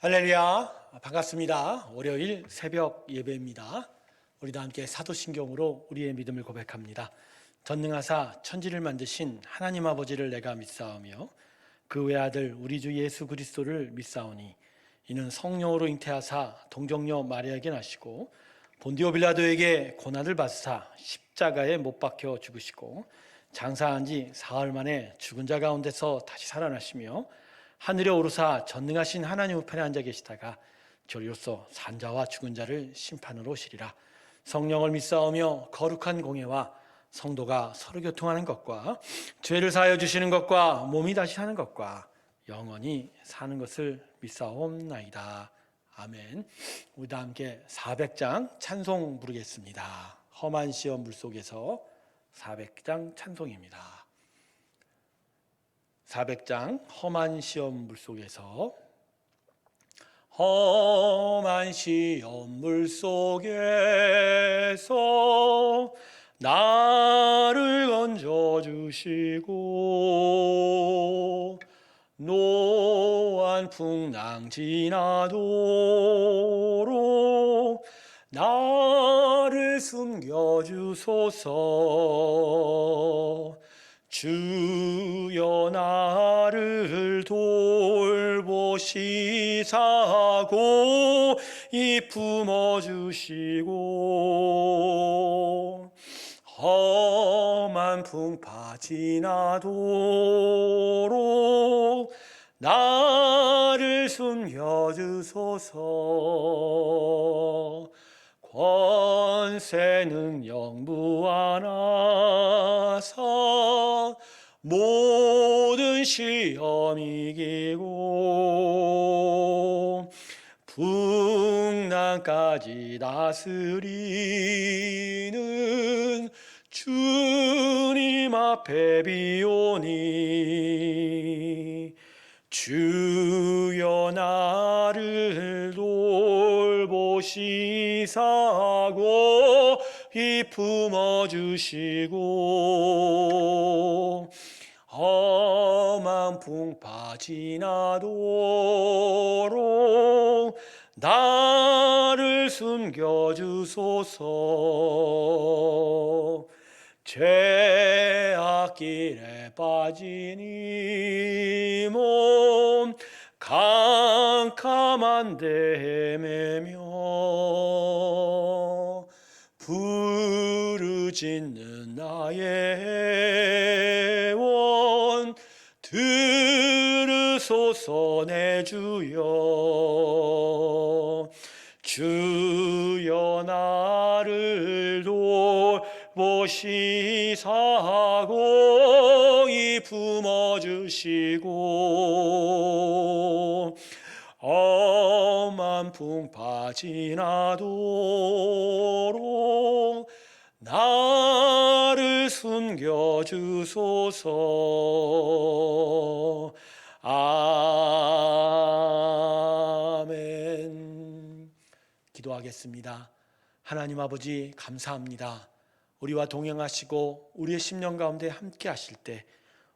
할렐루야, 반갑습니다. 월요일 새벽 예배입니다. 우리도 함께 사도신경으로 우리의 믿음을 고백합니다. 전능하사 천지를 만드신 하나님 아버지를 내가 믿사오며 그 외아들 우리 주 예수 그리스도를 믿사오니 이는 성령으로 잉태하사 동정녀 마리아에게 나시고 본디오 빌라도에게 고난을 받으사 십자가에 못 박혀 죽으시고 장사한 지 사흘 만에 죽은 자 가운데서 다시 살아나시며 하늘에 오르사 전능하신 하나님 우편에 앉아 계시다가 저리로서 산자와 죽은 자를 심판으로 오시리라. 성령을 믿사오며 거룩한 공예와 성도가 서로 교통하는 것과 죄를 사하여 주시는 것과 몸이 다시 사는 것과 영원히 사는 것을 믿사옵나이다. 아멘. 우리 다 함께 400장 찬송 부르겠습니다. 험한 시험 물속에서 400장 찬송입니다. 400장 험한 시험 물속에서 험한 시험 물속에서 나를 건져주시고 노한 풍랑 지나도록 나를 숨겨주소서. 주여 나를 돌보시사고 이 품어주시고 험한 풍파 지나도록 나를 숨겨주소서. 권세 능력 무한하사 모든 시험 이기고 풍랑까지 다스리는 주님 앞에 비오니 주여 나를 돌보시사고 이 품어주시고 험한 풍파 지나도록 나를 숨겨주소서. 죄악길에 빠진 이 몸 캄캄한 데 헤매며 부르짖는 나의 원 들으소서. 내 주여 주여 나를 돌보시사고 이 품어주시고 험한 풍파 지나도록 나를 숨겨주소서. 아멘. 기도하겠습니다. 하나님 아버지 감사합니다. 우리와 동행하시고 우리의 심령 가운데 함께 하실 때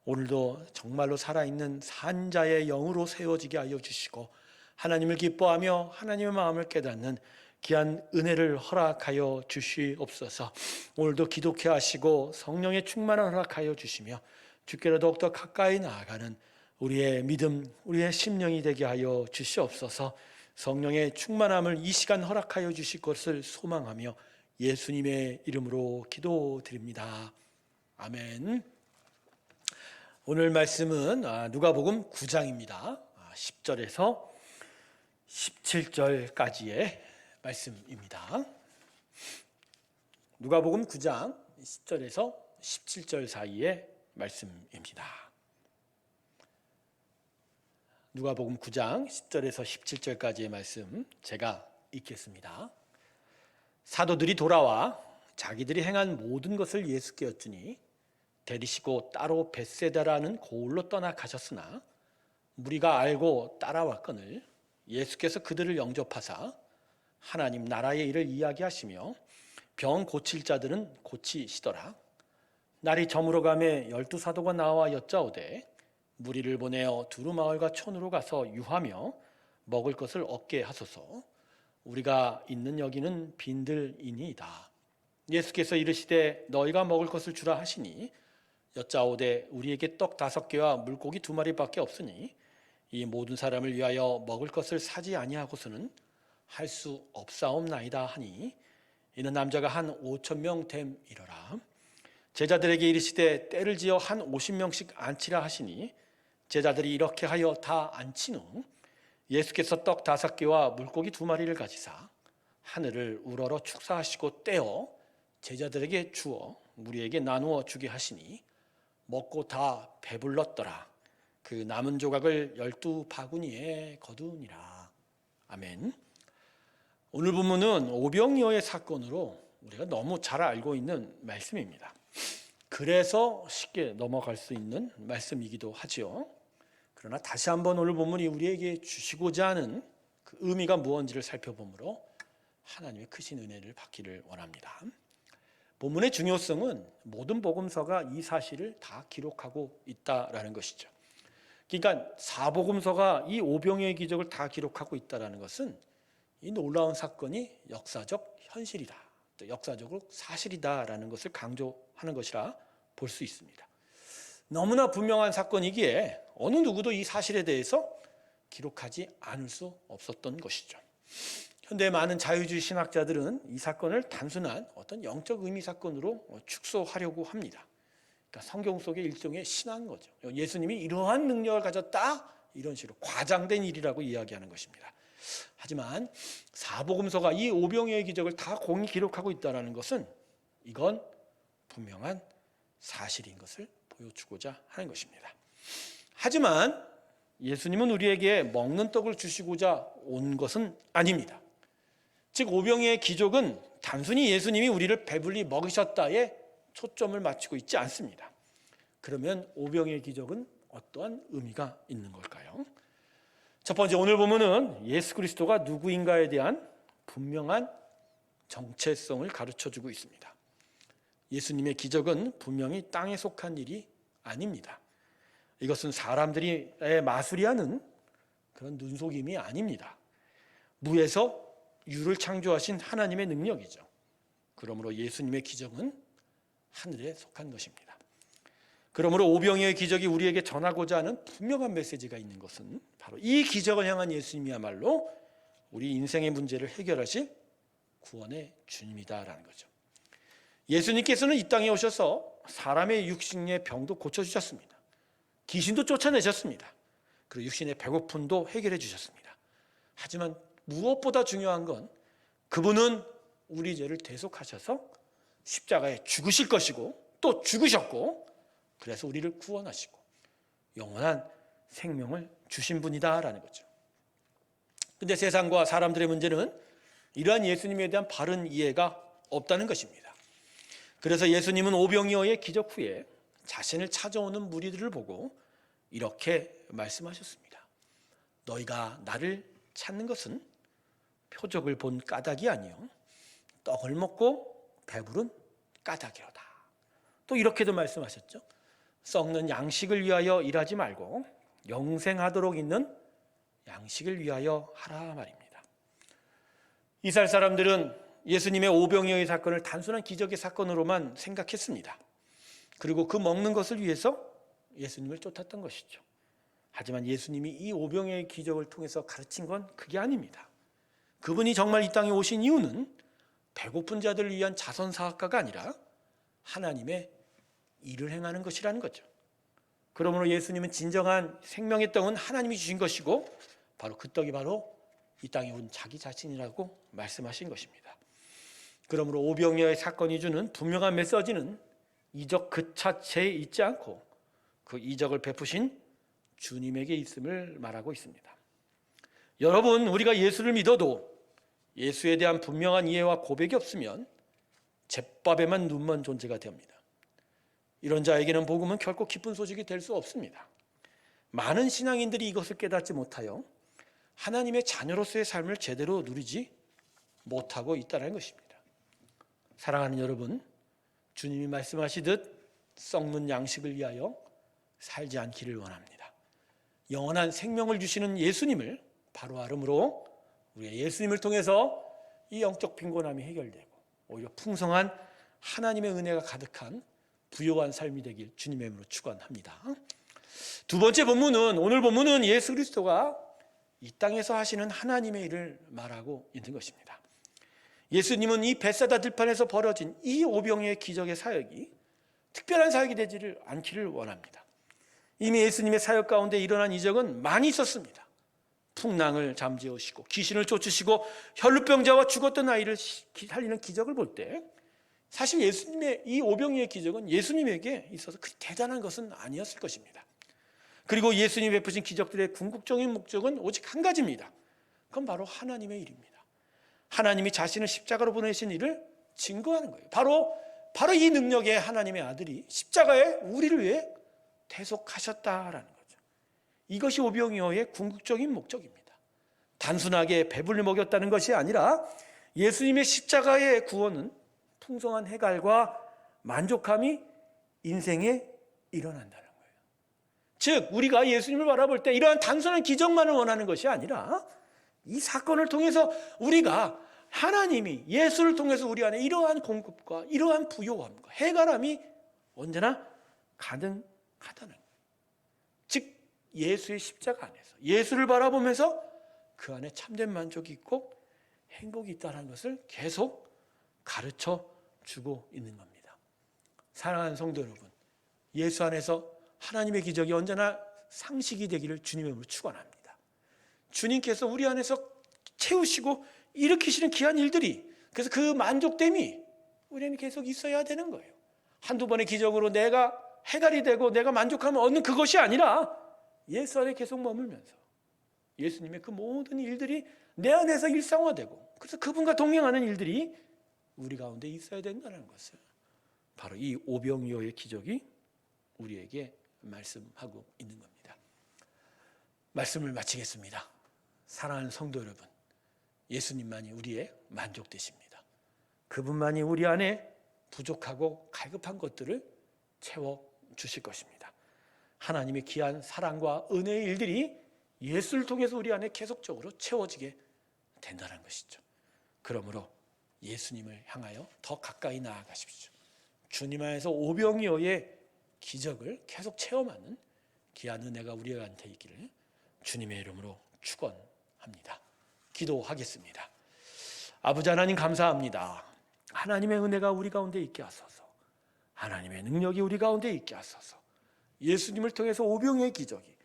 오늘도 정말로 살아있는 산자의 영으로 세워지게 하여 주시고 하나님을 기뻐하며 하나님의 마음을 깨닫는 귀한 은혜를 허락하여 주시옵소서. 오늘도 기독해 하시고 성령의 충만을 허락하여 주시며 주께로 더욱더 가까이 나아가는 우리의 믿음, 우리의 심령이 되게 하여 주시옵소서. 성령의 충만함을 이 시간 허락하여 주실 것을 소망하며 예수님의 이름으로 기도드립니다. 아멘. 오늘 말씀은 누가복음 9장입니다. 10절에서 17절까지의 말씀입니다. 누가복음 9장 10절에서 17절 사이의 말씀입니다. 누가복음 9장 10절에서 17절까지의 말씀 제가 읽겠습니다. 사도들이 돌아와 자기들이 행한 모든 것을 예수께 여쭈니 데리시고 따로 벳세다라는 고을로 떠나 가셨으나 무리가 알고 따라왔거늘 예수께서 그들을 영접하사 하나님 나라의 일을 이야기하시며 병 고칠 자들은 고치시더라. 날이 저물어가매 12사도가 나와 여짜오되 무리를 보내어 두루 마을과 촌으로 가서 유하며 먹을 것을 얻게 하소서. 우리가 있는 여기는 빈들이니이다. 예수께서 이르시되 너희가 먹을 것을 주라 하시니 여짜오되 우리에게 떡 5개와 물고기 2마리밖에 없으니 이 모든 사람을 위하여 먹을 것을 사지 아니하고서는 할 수 없사옵나이다 하니 이는 남자가 한 5,000명 됨이러라. 제자들에게 이르시되 때를 지어 한 50명씩 앉히라 하시니 제자들이 이렇게 하여 다 앉힌 후 예수께서 떡 5개와 물고기 2마리를 가지사 하늘을 우러러 축사하시고 떼어 제자들에게 주어 무리에게 나누어 주게 하시니 먹고 다 배불렀더라. 그 남은 조각을 12바구니에 거두니라. 아멘. 오늘 본문은 오병이어의 사건으로 우리가 너무 잘 알고 있는 말씀입니다. 그래서 쉽게 넘어갈 수 있는 말씀이기도 하지요. 그러나 다시 한번 오늘 본문이 우리에게 주시고자 하는 그 의미가 무엇인지를 살펴보므로 하나님의 크신 은혜를 받기를 원합니다. 본문의 중요성은 모든 복음서가 이 사실을 다 기록하고 있다라는 것이죠. 그러니까 사복음서가 이 오병이어의 기적을 다 기록하고 있다라는 것은 이 놀라운 사건이 역사적 현실이다, 또 역사적으로 사실이다라는 것을 강조하는 것이라 볼 수 있습니다. 너무나 분명한 사건이기에 어느 누구도 이 사실에 대해서 기록하지 않을 수 없었던 것이죠. 현대 많은 자유주의 신학자들은 이 사건을 단순한 어떤 영적 의미 사건으로 축소하려고 합니다. 그러니까 성경 속의 일종의 신화인 거죠. 예수님이 이러한 능력을 가졌다, 이런 식으로 과장된 일이라고 이야기하는 것입니다. 하지만 사복음서가 이 오병이어의 기적을 다 공히 기록하고 있다는 것은 이건 분명한 사실인 것을 보여주고자 하는 것입니다. 하지만 예수님은 우리에게 먹는 떡을 주시고자 온 것은 아닙니다. 즉 오병이어의 기적은 단순히 예수님이 우리를 배불리 먹이셨다에 초점을 맞추고 있지 않습니다. 그러면 오병이어의 기적은 어떠한 의미가 있는 걸까요? 첫 번째, 오늘 보면은 예수 그리스도가 누구인가에 대한 분명한 정체성을 가르쳐주고 있습니다. 예수님의 기적은 분명히 땅에 속한 일이 아닙니다. 이것은 사람들이 마술이하는 그런 눈속임이 아닙니다. 무에서 유를 창조하신 하나님의 능력이죠. 그러므로 예수님의 기적은 하늘에 속한 것입니다. 그러므로 오병이어의 기적이 우리에게 전하고자 하는 분명한 메시지가 있는 것은 바로 이 기적을 향한 예수님이야말로 우리 인생의 문제를 해결하실 구원의 주님이다라는 거죠. 예수님께서는 이 땅에 오셔서 사람의 육신의 병도 고쳐주셨습니다. 귀신도 쫓아내셨습니다. 그리고 육신의 배고픔도 해결해 주셨습니다. 하지만 무엇보다 중요한 건 그분은 우리 죄를 대속하셔서 십자가에 죽으실 것이고 또 죽으셨고 그래서 우리를 구원하시고 영원한 생명을 주신 분이다라는 거죠. 근데 세상과 사람들의 문제는 이러한 예수님에 대한 바른 이해가 없다는 것입니다. 그래서 예수님은 오병이어의 기적 후에 자신을 찾아오는 무리들을 보고 이렇게 말씀하셨습니다. 너희가 나를 찾는 것은 표적을 본 까닭이 아니요 떡을 먹고 배부른 까닭이로다. 또 이렇게도 말씀하셨죠. 썩는 양식을 위하여 일하지 말고 영생하도록 있는 양식을 위하여 하라 말입니다. 이스라엘 사람들은 예수님의 오병이어의 사건을 단순한 기적의 사건으로만 생각했습니다. 그리고 그 먹는 것을 위해서 예수님을 쫓았던 것이죠. 하지만 예수님이 이 오병이어의 기적을 통해서 가르친 건 그게 아닙니다. 그분이 정말 이 땅에 오신 이유는 배고픈 자들을 위한 자선사학가가 아니라 하나님의 일을 행하는 것이라는 거죠. 그러므로 예수님은 진정한 생명의 떡은 하나님이 주신 것이고 바로 그 떡이 바로 이 땅에 온 자기 자신이라고 말씀하신 것입니다. 그러므로 오병이어의 사건이 주는 분명한 메시지는 이적 그 자체에 있지 않고 그 이적을 베푸신 주님에게 있음을 말하고 있습니다. 여러분, 우리가 예수를 믿어도 예수에 대한 분명한 이해와 고백이 없으면 잿밥에만 눈먼 존재가 됩니다. 이런 자에게는 복음은 결코 기쁜 소식이 될 수 없습니다. 많은 신앙인들이 이것을 깨닫지 못하여 하나님의 자녀로서의 삶을 제대로 누리지 못하고 있다는 것입니다. 사랑하는 여러분, 주님이 말씀하시듯 썩는 양식을 위하여 살지 않기를 원합니다. 영원한 생명을 주시는 예수님을 바로알음으로 우리의 예수님을 통해서 이 영적 빈곤함이 해결되고 오히려 풍성한 하나님의 은혜가 가득한 부요한 삶이 되길 주님의 이름으로 축원합니다. 두 번째 본문은, 오늘 본문은 예수 그리스도가 이 땅에서 하시는 하나님의 일을 말하고 있는 것입니다. 예수님은 이 벳사다 들판에서 벌어진 이 오병이어의 기적의 사역이 특별한 사역이 되지를 않기를 원합니다. 이미 예수님의 사역 가운데 일어난 이적은 많이 있었습니다. 풍랑을 잠재우시고 귀신을 쫓으시고 혈루병자와 죽었던 아이를 살리는 기적을 볼 때 사실 예수님의 이 오병이어의 기적은 예수님에게 있어서 그리 대단한 것은 아니었을 것입니다. 그리고 예수님이 베푸신 기적들의 궁극적인 목적은 오직 한 가지입니다. 그건 바로 하나님의 일입니다. 하나님이 자신을 십자가로 보내신 일을 증거하는 거예요. 바로 이 능력의 하나님의 아들이 십자가에 우리를 위해 대속하셨다라는 거죠. 이것이 오병이어의 궁극적인 목적입니다. 단순하게 배불리 먹였다는 것이 아니라 예수님의 십자가의 구원은 풍성한 해갈과 만족함이 인생에 일어난다는 거예요. 즉 우리가 예수님을 바라볼 때 이러한 단순한 기적만을 원하는 것이 아니라 이 사건을 통해서 우리가 하나님이 예수를 통해서 우리 안에 이러한 공급과 이러한 부요함과 해갈함이 언제나 가능하다는 거예요. 즉 예수의 십자가 안에서 예수를 바라보면서 그 안에 참된 만족이 있고 행복이 있다는 것을 계속 가르쳐 주고 있는 겁니다. 사랑하는 성도 여러분, 예수 안에서 하나님의 기적이 언제나 상식이 되기를 주님의 이름으로 축원합니다. 주님께서 우리 안에서 채우시고 일으키시는 귀한 일들이, 그래서 그 만족됨이 우리는 계속 있어야 되는 거예요. 한두 번의 기적으로 내가 해갈이 되고 내가 만족하면 얻는 그것이 아니라 예수 안에 계속 머물면서 예수님의 그 모든 일들이 내 안에서 일상화되고 그래서 그분과 동행하는 일들이 우리 가운데 있어야 된다는 것을 바로 이 오병이어의 기적이 우리에게 말씀하고 있는 겁니다. 말씀을 마치겠습니다. 사랑하는 성도 여러분, 예수님만이 우리의 만족되십니다. 그분만이 우리 안에 부족하고 갈급한 것들을 채워주실 것입니다. 하나님의 귀한 사랑과 은혜의 일들이 예수를 통해서 우리 안에 계속적으로 채워지게 된다는 것이죠. 그러므로 예수님을 향하여 더 가까이 나아가십시오. 주님 안에서 오병이어의 기적을 계속 체험하는 귀한 은혜가 우리한테 있기를 주님의 이름으로 축원합니다. 기도하겠습니다. 아버지 하나님 감사합니다. 하나님의 은혜가 우리 가운데 있게 하소서. 하나님의 능력이 우리 가운데 있게 하소서. 예수님을 통해서 오병이어의 기적이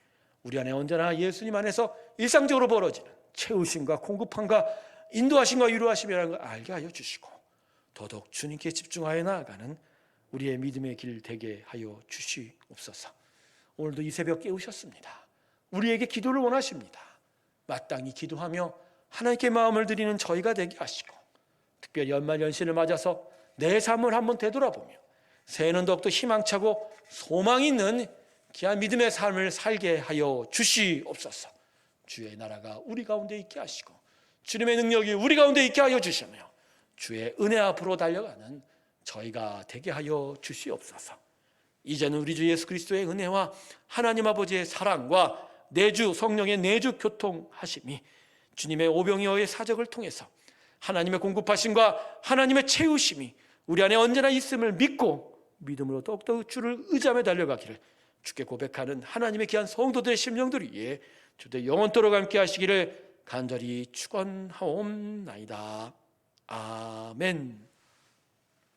우리 안에 언제나 예수님 안에서 일상적으로 벌어지는 채우심과 공급함과 인도하심과 위로하심이라는 걸 알게 하여 주시고 더더욱 주님께 집중하여 나아가는 우리의 믿음의 길 되게 하여 주시옵소서. 오늘도 이 새벽 깨우셨습니다. 우리에게 기도를 원하십니다. 마땅히 기도하며 하나님께 마음을 드리는 저희가 되게 하시고 특별히 연말연시를 맞아서 내 삶을 한번 되돌아보며 새해는 더욱더 희망차고 소망 있는 귀한 믿음의 삶을 살게 하여 주시옵소서. 주의 나라가 우리 가운데 있게 하시고 주님의 능력이 우리 가운데 있게 하여 주시며 주의 은혜 앞으로 달려가는 저희가 되게 하여 주시옵소서. 이제는 우리 주 예수 그리스도의 은혜와 하나님 아버지의 사랑과 내주 성령의 내주 교통하심이 주님의 오병이어의 사적을 통해서 하나님의 공급하심과 하나님의 채우심이 우리 안에 언제나 있음을 믿고 믿음으로 더욱더 주를 의지하며 달려가기를 주께 고백하는 하나님의 귀한 성도들의 심령들 위해 주대 영원토록 함께 하시기를 간절히 축원하옵나이다. 아멘.